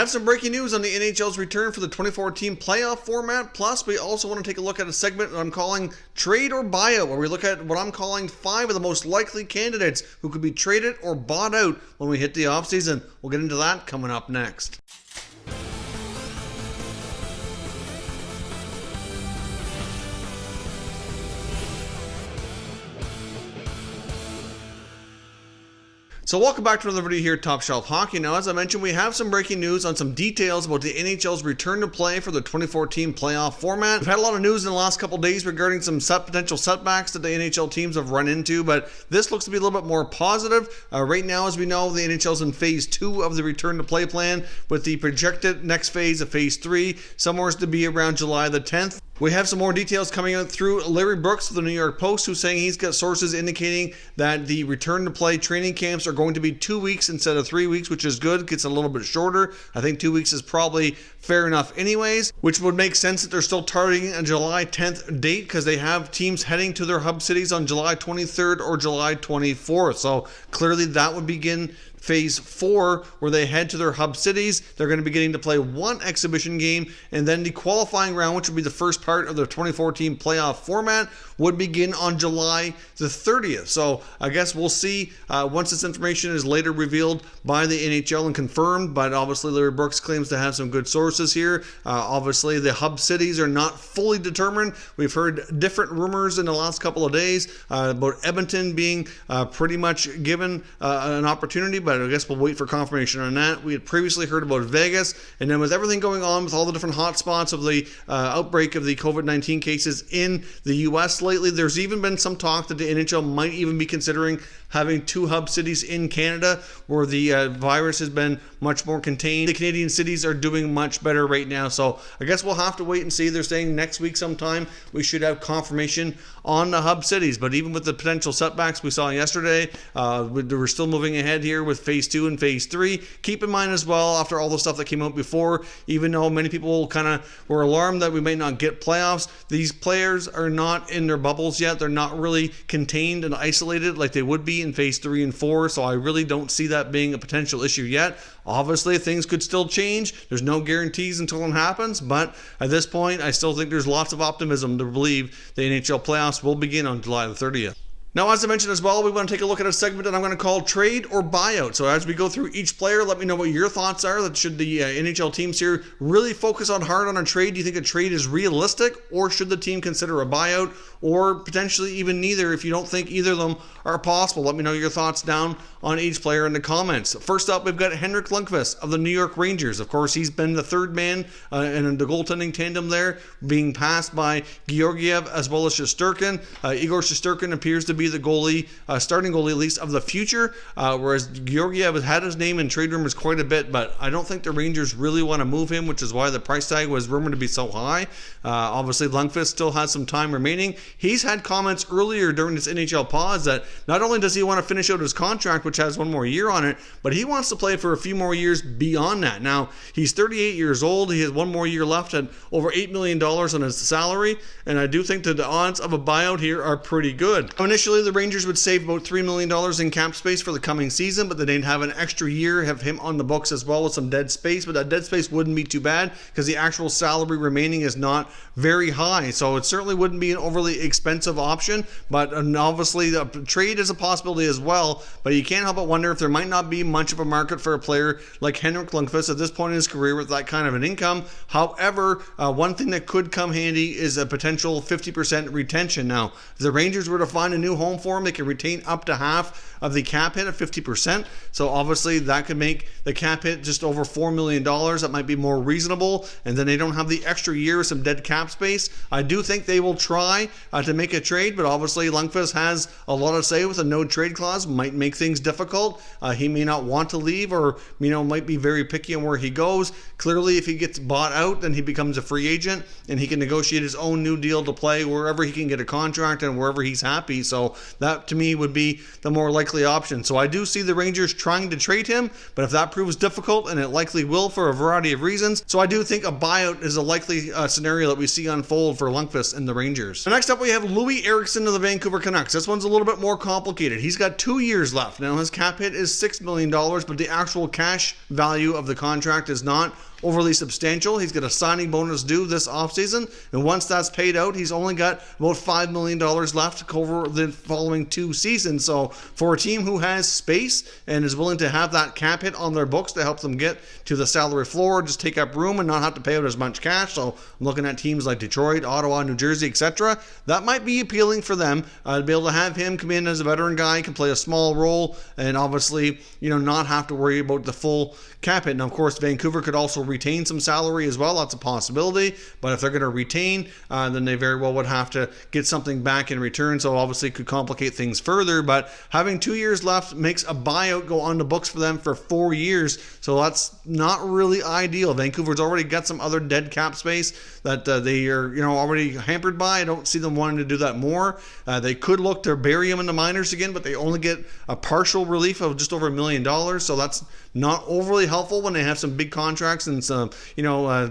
Have some breaking news on the NHL's return for the 2014 playoff format. Plus, we also want to take a look at a segment that I'm calling Trade or Buyout, where we look at what I'm calling 5 of the most likely candidates who could be traded or bought out when we hit the offseason. We'll get into that coming up next. So welcome back to another video here at Top Shelf Hockey. Now, as I mentioned, we have some breaking news on some details about the NHL's return to play for the 2014 playoff format. We've had a lot of news in the last couple of days regarding some potential setbacks that the NHL teams have run into, but this looks to be a little bit more positive. Right now, as we know, the NHL's in phase 2 of the return to play plan, with the projected next phase of phase 3 somewhere to be around July the 10th. We have some more details coming out through Larry Brooks of the New York Post, who's saying he's got sources indicating that the return to play training camps are going to be 2 weeks instead of 3 weeks, which is good. Gets a little bit shorter. I think 2 weeks is probably fair enough anyways, which would make sense that they're still targeting a July 10th date because they have teams heading to their hub cities on July 23rd or July 24th. So clearly that would begin phase 4, where they head to their hub cities. They're going to be getting to play one exhibition game, and then the qualifying round, which would be the first part of the 2014 playoff format, would begin on July the 30th. So I guess we'll see once this information is later revealed by the NHL and confirmed, but obviously Larry Brooks claims to have some good sources here. Obviously the hub cities are not fully determined. We've heard different rumors in the last couple of days about Edmonton being pretty much given an opportunity, but I guess we'll wait for confirmation on that. We had previously heard about Vegas, and then with everything going on with all the different hot spots of the outbreak of the COVID-19 cases in the U.S. lately, there's even been some talk that the NHL might even be considering having 2 hub cities in Canada where the virus has been much more contained. The Canadian cities are doing much better right now, so I guess we'll have to wait and see. They're saying next week sometime we should have confirmation on the hub cities, but even with the potential setbacks we saw yesterday, we're still moving ahead here with phase 2 and phase 3. Keep in mind as well, after all the stuff that came out before, even though many people kind of were alarmed that we might not get playoffs, these players are not in their bubbles yet. They're not really contained and isolated like they would be in phase 3 and 4, so I really don't see that being a potential issue yet. Obviously, things could still change. There's no guarantees until it happens, but at this point, I still think there's lots of optimism to believe the NHL playoffs will begin on July the 30th. Now, as I mentioned as well, we want to take a look at a segment that I'm going to call Trade or Buyout. So as we go through each player, let me know what your thoughts are. That should the NHL teams here really focus hard on a trade? Do you think a trade is realistic, or should the team consider a buyout, or potentially even neither if you don't think either of them are possible? Let me know your thoughts down on each player in the comments. First up, we've got Henrik Lundqvist of the New York Rangers. Of course, he's been the third man in the goaltending tandem there, being passed by Georgiev as well as Shesterkin. Igor Shesterkin appears to be the goalie, starting goalie at least, of the future, whereas Georgiev has had his name in trade rumors quite a bit, but I don't think the Rangers really want to move him, which is why the price tag was rumored to be so high. Obviously, Lundqvist still has some time remaining. He's had comments earlier during this NHL pause that not only does he want to finish out his contract, which has 1 more year on it, but he wants to play for a few more years beyond that. Now, he's 38 years old. He has 1 more year left at over $8 million on his salary, and I do think that the odds of a buyout here are pretty good. Initially, the Rangers would save about $3 million in cap space for the coming season, but then they'd have an extra year, have him on the books as well with some dead space, but that dead space wouldn't be too bad because the actual salary remaining is not very high, so it certainly wouldn't be an overly expensive option, but obviously the trade is a possibility as well, but you can't help but wonder if there might not be much of a market for a player like Henrik Lundqvist at this point in his career with that kind of an income. However, one thing that could come handy is a potential 50% retention. Now, if the Rangers were to find a new home for him, they can retain up to half of the cap hit at 50%, so obviously that could make the cap hit just over $4 million. That might be more reasonable, and then they don't have the extra year of some dead cap space. I do think they will try to make a trade, but obviously Lundqvist has a lot to say with a no trade clause. Might make things difficult. He may not want to leave, or might be very picky on where he goes. Clearly, if he gets bought out, then he becomes a free agent and he can negotiate his own new deal to play wherever he can get a contract and wherever he's happy. So So that to me would be the more likely option. So I do see the Rangers trying to trade him, but if that proves difficult, and it likely will for a variety of reasons, so I do think a buyout is a likely scenario that we see unfold for Lundqvist and the Rangers. Next up, we have Loui Eriksson of the Vancouver Canucks. This one's a little bit more complicated. He's got 2 years left. Now, his cap hit is $6 million, but the actual cash value of the contract is not overly substantial. He's got a signing bonus due this offseason, and once that's paid out, he's only got about $5 million left over the following 2 seasons. So for a team who has space and is willing to have that cap hit on their books to help them get to the salary floor, just take up room and not have to pay out as much cash. So I'm looking at teams like Detroit, Ottawa, New Jersey, etc. That might be appealing for them to be able to have him come in as a veteran guy, can play a small role, and obviously, not have to worry about the full cap hit. Now, of course, Vancouver could also retain some salary as well. That's a possibility. But if they're going to retain, then they very well would have to get something back in return. So obviously it could complicate things further. But having 2 years left makes a buyout go on the books for them for 4 years. So that's not really ideal. Vancouver's already got some other dead cap space that they are already hampered by. I don't see them wanting to do that more. They could look to bury him in the minors again, but they only get a partial relief of just over $1 million. So that's not overly helpful when they have some big contracts and some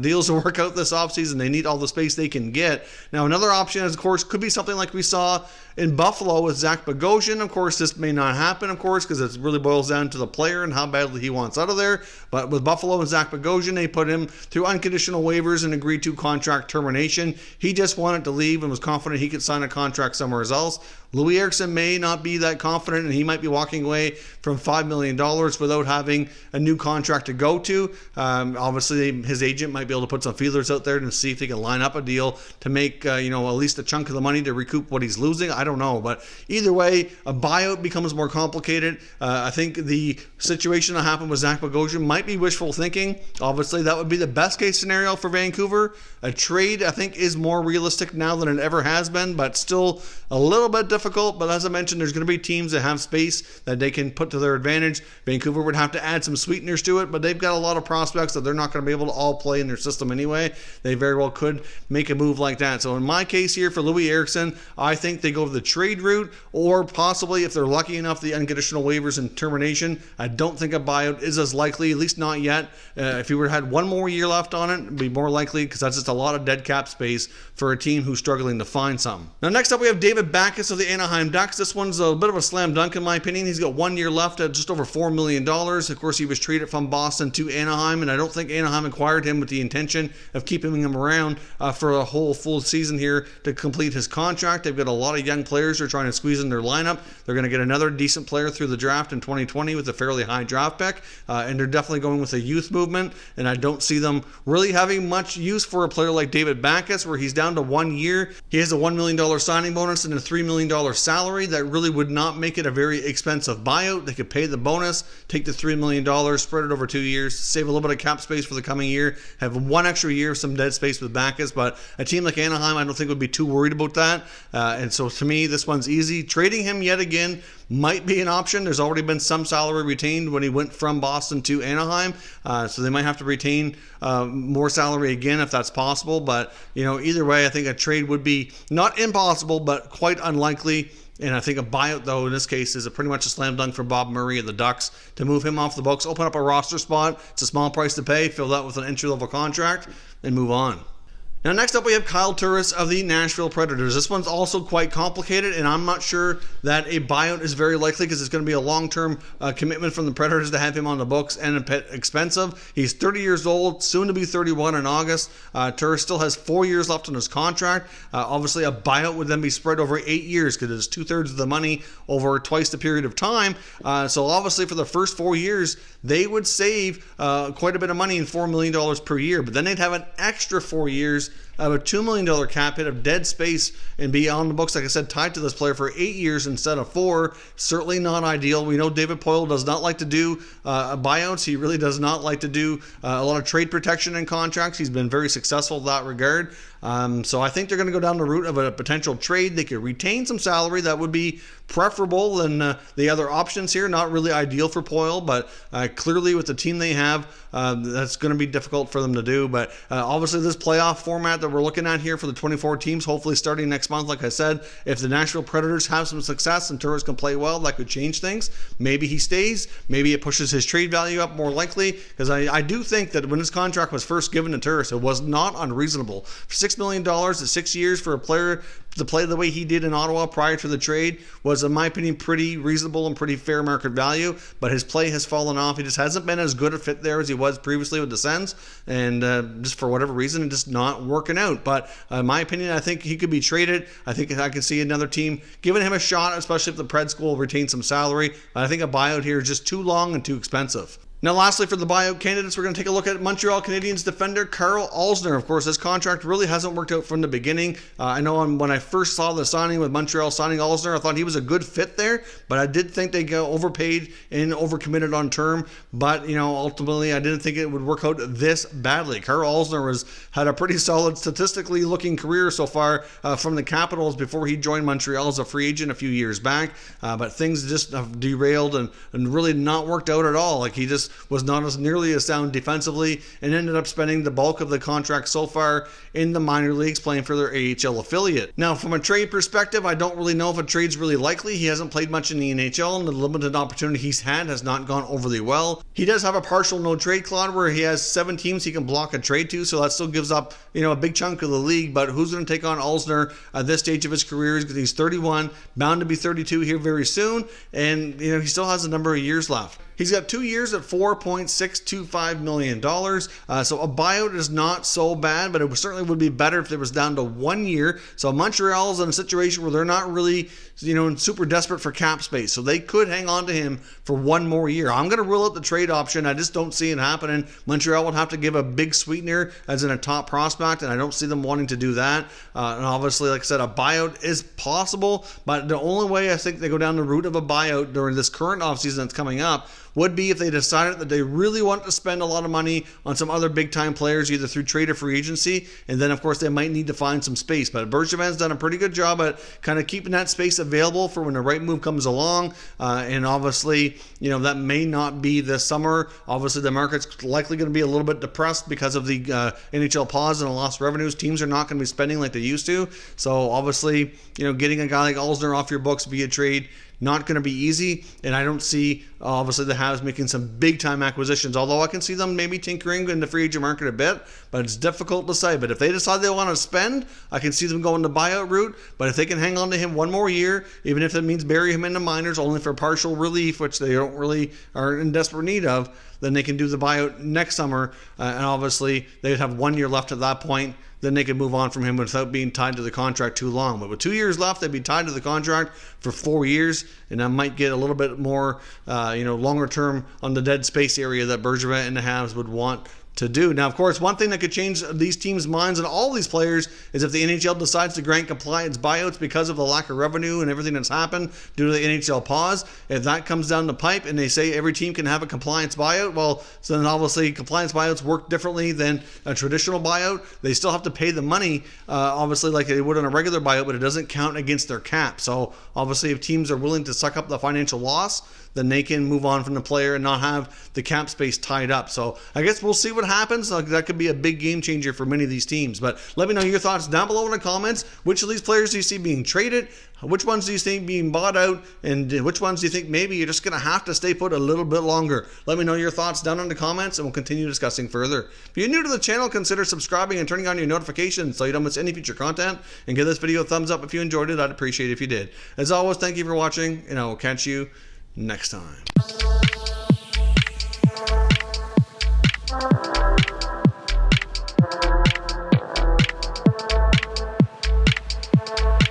deals to work out this offseason. They need all the space they can get. Now, another option, of course, could be something like we saw in Buffalo with Zach Bogosian. Of course, this may not happen, of course, because it really boils down to the player and how badly he wants out of there. But with Buffalo and Zach Bogosian, they put him through unconditional waivers and agreed to contract termination. He just wanted to leave and was confident he could sign a contract somewhere else. Loui Eriksson may not be that confident, and he might be walking away from $5 million without having a new contract to go to. Obviously, his agent might be able to put some feelers out there to see if they can line up a deal to make at least a chunk of the money to recoup what he's losing. I don't know, but either way, a buyout becomes more complicated. I think the situation that happened with Zach Bogosian might be wishful thinking. Obviously, that would be the best case scenario for Vancouver. A trade, I think, is more realistic now than it ever has been, but still a little bit difficult. But as I mentioned, there's going to be teams that have space that they can put to their advantage. Vancouver would have to add some sweeteners to it, but they've got a lot of prospects that they're not going to be able to all play in their system anyway. They very well could make a move like that. So in my case here for Loui Eriksson, I think they go the trade route, or possibly, if they're lucky enough, the unconditional waivers and termination. I don't think a buyout is as likely, at least not yet. If you had 1 more year left on it, it'd be more likely, because that's just a lot of dead cap space for a team who's struggling to find something. Now, next up, we have David Backes of the Anaheim Ducks. This one's a bit of a slam dunk in my opinion. He's got 1 year left at just over $4 million. Of course, he was traded from Boston to Anaheim, and I don't think Anaheim acquired him with the intention of keeping him around for a whole full season here to complete his contract. They've got a lot of young players they're trying to squeeze in their lineup. They're going to get another decent player through the draft in 2020 with a fairly high draft pick, and they're definitely going with a youth movement, and I don't see them really having much use for a player like David Backes, where he's down to 1 year. He has a $1 million signing bonus and a $3 million salary. That really would not make it a very expensive buyout. They could pay the bonus, take the $3 million, spread it over 2 years, save a little bit of cap space for the coming year, have 1 extra year of some dead space with Backes. But a team like Anaheim, I don't think would be too worried about that. And so to me, this one's easy. Trading him yet again might be an option. There's already been some salary retained when he went from Boston to Anaheim, so they might have to retain more salary again if that's possible. But either way, I think a trade would be not impossible, but quite unlikely. And I think a buyout, though, in this case, is pretty much a slam dunk for Bob Murray and the Ducks to move him off the books, open up a roster spot. It's a small price to pay, fill that with an entry-level contract, and move on. Now, next up, we have Kyle Turris of the Nashville Predators. This one's also quite complicated, and I'm not sure that a buyout is very likely, because it's going to be a long-term commitment from the Predators to have him on the books, and a bit expensive. He's 30 years old, soon to be 31 in August. Turris still has 4 years left on his contract. Obviously, a buyout would then be spread over 8 years, because it's 2/3 of the money over twice the period of time. So obviously, for the first 4 years, they would save quite a bit of money in $4 million per year, but then they'd have an extra 4 years of a $2 million cap hit of dead space and be on the books, like I said, tied to this player for 8 years instead of 4. Certainly not ideal. We know David Poile does not like to do buyouts. He really does not like to do a lot of trade protection in contracts. He's been very successful in that regard. So I think they're going to go down the route of a potential trade. They could retain some salary. That would be preferable than the other options here. Not really ideal for Poile, but clearly with the team they have, that's going to be difficult for them to do. But obviously this playoff format that we're looking at here for the 24 teams, hopefully starting next month. Like I said, if the Nashville Predators have some success and Turris can play well, that could change things. Maybe he stays. Maybe it pushes his trade value up more likely, because I do think that when his contract was first given to Turris, it was not unreasonable. For $6 million at 6 years for a player to play the way he did in Ottawa prior to the trade was, in my opinion, pretty reasonable and pretty fair market value. But his play has fallen off. He just hasn't been as good a fit there as he was previously with the Sens, and just for whatever reason, it's just not working out. But in my opinion, I think he could be traded. I think I can see another team giving him a shot, especially if the Preds will retain some salary. But I think a buyout here is just too long and too expensive. Now, lastly, for the buyout candidates, we're going to take a look at Montreal Canadiens defender Karl Alzner. Of course, his contract really hasn't worked out from the beginning. I know when I first saw the signing with Montreal signing Alzner, I thought he was a good fit there, but I did think they got overpaid and overcommitted on term. But, ultimately, I didn't think it would work out this badly. Karl Alzner had a pretty solid, statistically looking career so far from the Capitals before he joined Montreal as a free agent a few years back. But things just have derailed and really not worked out at all. Like, he just was not as nearly as sound defensively and ended up spending the bulk of the contract so far in the minor leagues playing for their AHL affiliate. Now, from a trade perspective, I don't really know if a trade's really likely. He hasn't played much in the NHL, and the limited opportunity he's had has not gone overly well. He does have a partial no trade clause where he has 7 teams he can block a trade to, so that still gives up a big chunk of the league. But who's going to take on Alzner at this stage of his career? He's 31, bound to be 32 here very soon, and he still has a number of years left. He's got 2 years at $4.625 million. So a buyout is not so bad, but it certainly would be better if it was down to 1 year. So Montreal's in a situation where they're not really, super desperate for cap space. So they could hang on to him for 1 more year. I'm going to rule out the trade option. I just don't see it happening. Montreal would have to give a big sweetener as in a top prospect, and I don't see them wanting to do that. And obviously, like I said, a buyout is possible, but the only way I think they go down the route of a buyout during this current offseason that's coming up would be if they decided that they really want to spend a lot of money on some other big-time players, either through trade or free agency, and then, of course, they might need to find some space. But Bergevin's done a pretty good job at kind of keeping that space available for when the right move comes along, and obviously, that may not be this summer. Obviously, the market's likely going to be a little bit depressed because of the NHL pause and the lost revenues. Teams are not going to be spending like they used to, so obviously, getting a guy like Alzner off your books via trade, not going to be easy, and I don't see, obviously, the Habs making some big-time acquisitions, although I can see them maybe tinkering in the free agent market a bit, but it's difficult to say. But if they decide they want to spend, I can see them going the buyout route, but if they can hang on to him 1 more year, even if it means bury him in the minors only for partial relief, which they don't really are in desperate need of, then they can do the buyout next summer, and obviously they'd have 1 year left at that point. Then they could move on from him without being tied to the contract too long. But with 2 years left, they'd be tied to the contract for 4 years, and that might get a little bit more, longer term on the dead space area that Bergevin and the Habs would want to do. Now, of course, one thing that could change these teams' minds and all these players is if the NHL decides to grant compliance buyouts because of the lack of revenue and everything that's happened due to the NHL pause. If that comes down the pipe and they say every team can have a compliance buyout, well, so then obviously compliance buyouts work differently than a traditional buyout. They still have to pay the money, obviously, like they would on a regular buyout, but it doesn't count against their cap. So obviously, if teams are willing to suck up the financial loss, then they can move on from the player and not have the cap space tied up. So I guess we'll see what happens. That could be a big game changer for many of these teams. But let me know your thoughts down below in the comments. Which of these players do you see being traded? Which ones do you think being bought out? And which ones do you think maybe you're just going to have to stay put a little bit longer? Let me know your thoughts down in the comments, and we'll continue discussing further. If you're new to the channel, consider subscribing and turning on your notifications so you don't miss any future content. And give this video a thumbs up if you enjoyed it. I'd appreciate it if you did. As always, thank you for watching, and I will catch you next time.